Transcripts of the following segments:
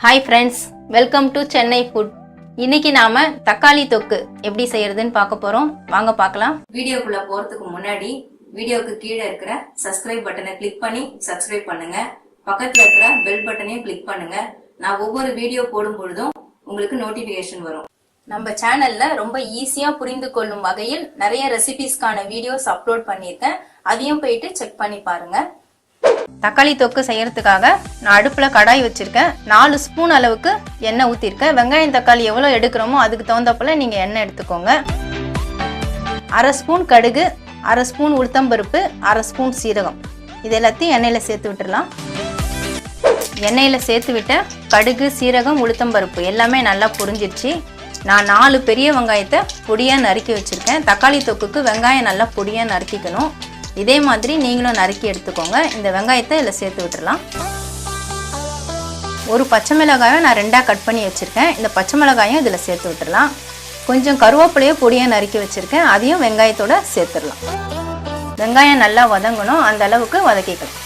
Hi friends, welcome to Chennai food. இன்னைக்கு நாம தக்காளி தொக்கு எப்படி செய்யறதுன்னு பார்க்க போறோம். வாங்க பார்க்கலாம். வீடியோக்குள்ள போறதுக்கு முன்னாடி வீடியோக்கு கீழே இருக்கிற subscribe பட்டனை கிளிக் பண்ணி subscribe பண்ணுங்க. பக்கத்துல இருக்கிற bell பட்டனையும் கிளிக் பண்ணுங்க. நான் ஒவ்வொரு வீடியோ போடும் பொழுதும் உங்களுக்கு நோட்டிபிகேஷன் வரும். நம்ம சேனல்ல ரொம்ப ஈஸியா புரிந்து கொள்ளும் வகையில் நிறைய ரெசிபீஸ்க்கான வீடியோஸ் அப்லோட் பண்ணிருக்கேன். அதையும் போயிட்டு செக் பண்ணி பாருங்க. தக்காளி தொக்கு செய்யறதுக்காக நான் அடுப்புல கடாய் வச்சிருக்கேன். 4 ஸ்பூன் அளவுக்கு எண்ணெய் ஊத்திருக்கேன். வெங்காயம் தக்காளி எவ்வளவு எடுக்கிறோமோ அதுக்கு தகுந்தப்பல நீங்க எண்ணெய் எடுத்துக்கோங்க. 1/2 ஸ்பூன் கடுகு, 1/2 ஸ்பூன் உளுத்தம்பருப்பு, 1/2 ஸ்பூன் சீரகம் இது எல்லாத்தையும் எண்ணெயில சேர்த்து விட்டுறலாம். எண்ணெயில சேர்த்து விட்ட கடுகு, சீரகம், உளுத்தம்பருப்பு எல்லாமே நல்லா பொரிஞ்சிருச்சு. நான் 4 பெரிய வெங்காயத்தை பொடியா நறுக்கி வச்சிருக்கேன். தக்காளி தொக்குக்கு வெங்காயம் நல்லா பொடியா நறுக்கிக்கணும். இதே மாதிரி நீங்களும் நறுக்கி எடுத்துக்கோங்க. இந்த வெங்காயத்தை இதில் சேர்த்து விட்டுறலாம். ஒரு பச்சை மிளகாயை நான் 2ஆக கட் பண்ணி வச்சுருக்கேன். இந்த பச்சை மிளகாயும் இதில் சேர்த்து விட்டுறலாம். கொஞ்சம் கருவேப்பிலையை பொடியாக நறுக்கி வச்சுருக்கேன். அதையும் வெங்காயத்தோடு சேர்த்துடலாம். வெங்காயம் நல்லா வதங்கணும், அந்த அளவுக்கு வதக்கிக்கலாம்.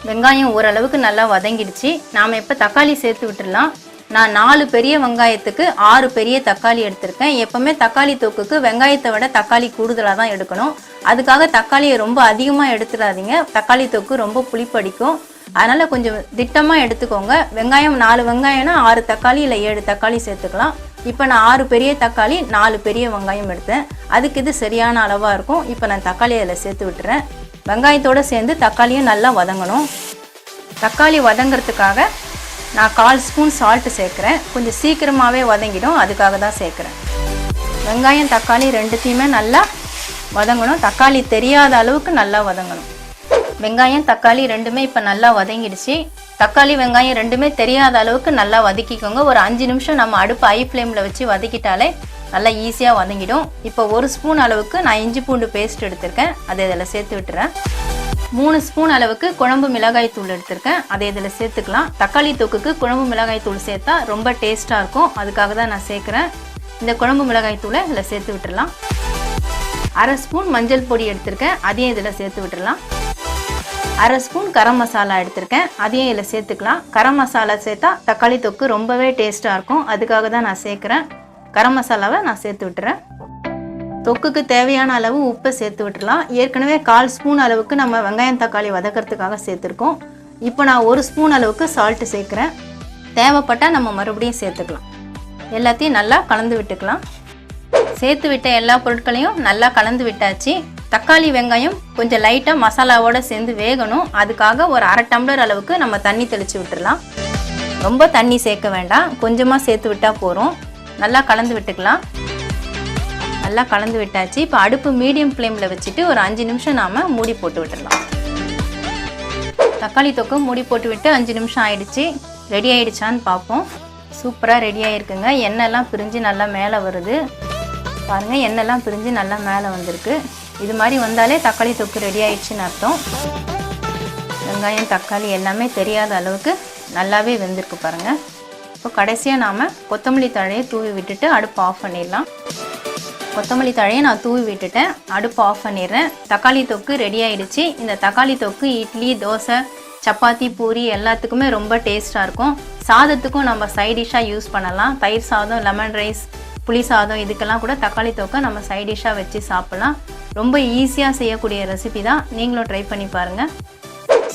வெங்காயம் ஓரளவுக்கு நல்லா வதங்கிடுச்சு. நாம் இப்போ தக்காளி சேர்த்து விட்டுடலாம். நான் 4 பெரிய வெங்காயத்துக்கு 6 பெரிய தக்காளி எடுத்திருக்கேன். எப்பவுமே தக்காளி தொக்குக்கு வெங்காயத்தை விட தக்காளி கூடுதலாக தான் எடுக்கணும். அதுக்காக தக்காளியை ரொம்ப அதிகமாக எடுத்துடாதீங்க. தக்காளி தொக்கு ரொம்ப புளிப்படிக்கும். அதனால் கொஞ்சம் திட்டமாக எடுத்துக்கோங்க. வெங்காயம் 4 வெங்காயம்னா 6 தக்காளி இல்லை 7 தக்காளி சேர்த்துக்கலாம். இப்போ நான் 6 பெரிய தக்காளி 4 பெரிய வெங்காயம் எடுத்தேன். அதுக்கு இது சரியான அளவாக இருக்கும். இப்போ நான் தக்காளியை அதில் சேர்த்து விட்டுறேன். வெங்காயத்தோடு சேர்ந்து தக்காளியும் நல்லா வதங்கணும். தக்காளி வதங்கிறதுக்காக நான் 1/4 ஸ்பூன் சால்ட்டு சேர்க்குறேன். கொஞ்சம் சீக்கிரமாகவே வதங்கிடும், அதுக்காக தான் சேர்க்குறேன். வெங்காயம் தக்காளி ரெண்டுத்தையுமே நல்லா வதங்கணும். தக்காளி தெரியாத அளவுக்கு நல்லா வதங்கணும். வெங்காயம் தக்காளி ரெண்டுமே இப்போ நல்லா வதங்கிடுச்சு. தக்காளி வெங்காயம் ரெண்டுமே தெரியாத அளவுக்கு நல்லா வதக்கிக்கோங்க. ஒரு 5 நிமிஷம் நம்ம அடுப்பு ஹை ஃப்ளேமில் வச்சு வதக்கிட்டாலே நல்லா ஈஸியாக வதங்கிடும். இப்போ 1 ஸ்பூன் அளவுக்கு நான் இஞ்சி பூண்டு பேஸ்ட் எடுத்திருக்கேன். அதை இதில் சேர்த்து விட்டுறேன். 3 ஸ்பூன் அளவுக்கு குழம்பு மிளகாய் தூள் எடுத்திருக்கேன். அதை இதில் சேர்த்துக்கலாம். தக்காளி தொக்குக்கு குழம்பு மிளகாய் தூள் சேர்த்தா ரொம்ப டேஸ்ட்டாக இருக்கும். அதுக்காக தான் நான் சேர்க்குறேன். இந்த குழம்பு மிளகாய் தூளை இதில் சேர்த்து விட்டுடலாம். 1/2 ஸ்பூன் மஞ்சள் பொடி எடுத்திருக்கேன். அதையும் இதில் சேர்த்து விட்டுடலாம். 1/2 ஸ்பூன் கரம் மசாலா எடுத்திருக்கேன். அதையும் இதில் சேர்த்துக்கலாம். கரம் மசாலா சேர்த்தா தக்காளி தொக்கு ரொம்பவே டேஸ்ட்டாக இருக்கும். அதுக்காக தான் நான் சேர்க்குறேன். கரம் மசாலாவை நான் சேர்த்து விட்டுறேன். தொக்குக்கு தேவையான அளவு உப்பை சேர்த்து விட்டுடலாம். ஏற்கனவே 1/4 ஸ்பூன் அளவுக்கு நம்ம வெங்காயம் தக்காளி வதக்கிறதுக்காக சேர்த்துருக்கோம். இப்போ நான் 1 ஸ்பூன் அளவுக்கு சால்ட்டு சேர்க்குறேன். தேவைப்பட்டால் நம்ம மறுபடியும் சேர்த்துக்கலாம். எல்லாத்தையும் நல்லா கலந்து விட்டுக்கலாம். சேர்த்து விட்ட எல்லா பொருட்களையும் நல்லா கலந்து விட்டாச்சு. தக்காளி வெங்காயம் கொஞ்சம் லைட்டாக மசாலாவோடு சேர்ந்து வேகணும். அதுக்காக ஒரு 1/2 டம்ளர் அளவுக்கு நம்ம தண்ணி தெளித்து விட்டுடலாம். ரொம்ப தண்ணி சேர்க்க வேண்டாம், கொஞ்சமாக சேர்த்து விட்டால் போகிறோம். நல்லா கலந்து விட்டுக்கலாம். நல்லா கலந்து விட்டாச்சு. இப்போ அடுப்பு மீடியம் ஃப்ளேமில் வச்சுட்டு ஒரு 5 நிமிஷம் நாம் மூடி போட்டு விட்டுடலாம். தக்காளி தொக்கு மூடி போட்டு விட்டு 5 நிமிஷம் ஆயிடுச்சு. ரெடி ஆயிடுச்சான்னு பார்ப்போம். சூப்பராக ரெடி ஆகிருக்குங்க. எண்ணெய்லாம் பிரிஞ்சு நல்லா மேலே வருது பாருங்கள். எண்ணெய்லாம் பிரிஞ்சு நல்லா மேலே வந்திருக்கு. இது மாதிரி வந்தாலே தக்காளி தொக்கு ரெடி ஆயிடுச்சுன்னு அர்த்தம். வெங்காயம் தக்காளி எல்லாமே தெரியாத அளவுக்கு நல்லாவே வெந்திருக்கு பாருங்கள். இப்போ கடைசியாக நாம் கொத்தமல்லி தழையை தூவி விட்டுட்டு அடுப்பு ஆஃப் பண்ணிடலாம். கொத்தமல்லி தழையை நான் தூவி விட்டுட்டேன். அடுப்பு ஆஃப் பண்ணிடுறேன். தக்காளி தொக்கு ரெடி ஆயிடுச்சு. இந்த தக்காளி தொக்கு இட்லி, தோசை, சப்பாத்தி, பூரி எல்லாத்துக்குமே ரொம்ப டேஸ்ட்டாக இருக்கும். சாதத்துக்கும் நம்ம சைட் டிஷ்ஷாக யூஸ் பண்ணலாம். தயிர் சாதம், லெமன் ரைஸ், புளி சாதம் இதுக்கெல்லாம் கூட தக்காளி தொக்கை நம்ம சைட் டிஷ்ஷாக வச்சு சாப்பிட்லாம். ரொம்ப ஈஸியாக செய்யக்கூடிய ரெசிபி தான். நீங்களும் ட்ரை பண்ணி பாருங்கள்.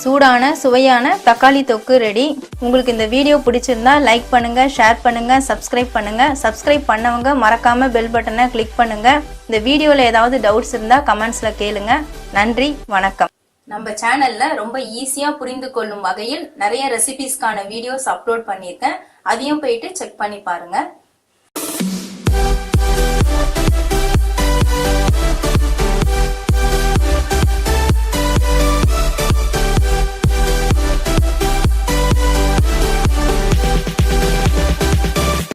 சூடான சுவையான தக்காளி தொக்கு ரெடி. உங்களுக்கு இந்த வீடியோ பிடிச்சிருந்தா லைக் பண்ணுங்கள், ஷேர் பண்ணுங்கள், சப்ஸ்கிரைப் பண்ணுங்கள். சப்ஸ்கிரைப் பண்ணவங்க மறக்காமல் பெல் பட்டனை கிளிக் பண்ணுங்கள். இந்த வீடியோவில் ஏதாவது டவுட்ஸ் இருந்தால் கமெண்ட்ஸில் கேளுங்க. நன்றி, வணக்கம். நம்ம சேனல்ல ரொம்ப ஈஸியாக புரிந்து கொள்ளும் வகையில் நிறைய ரெசிபீஸ்க்கான வீடியோஸ் அப்லோட் பண்ணியிருக்கேன். அதையும் போயிட்டு செக் பண்ணி பாருங்கள்.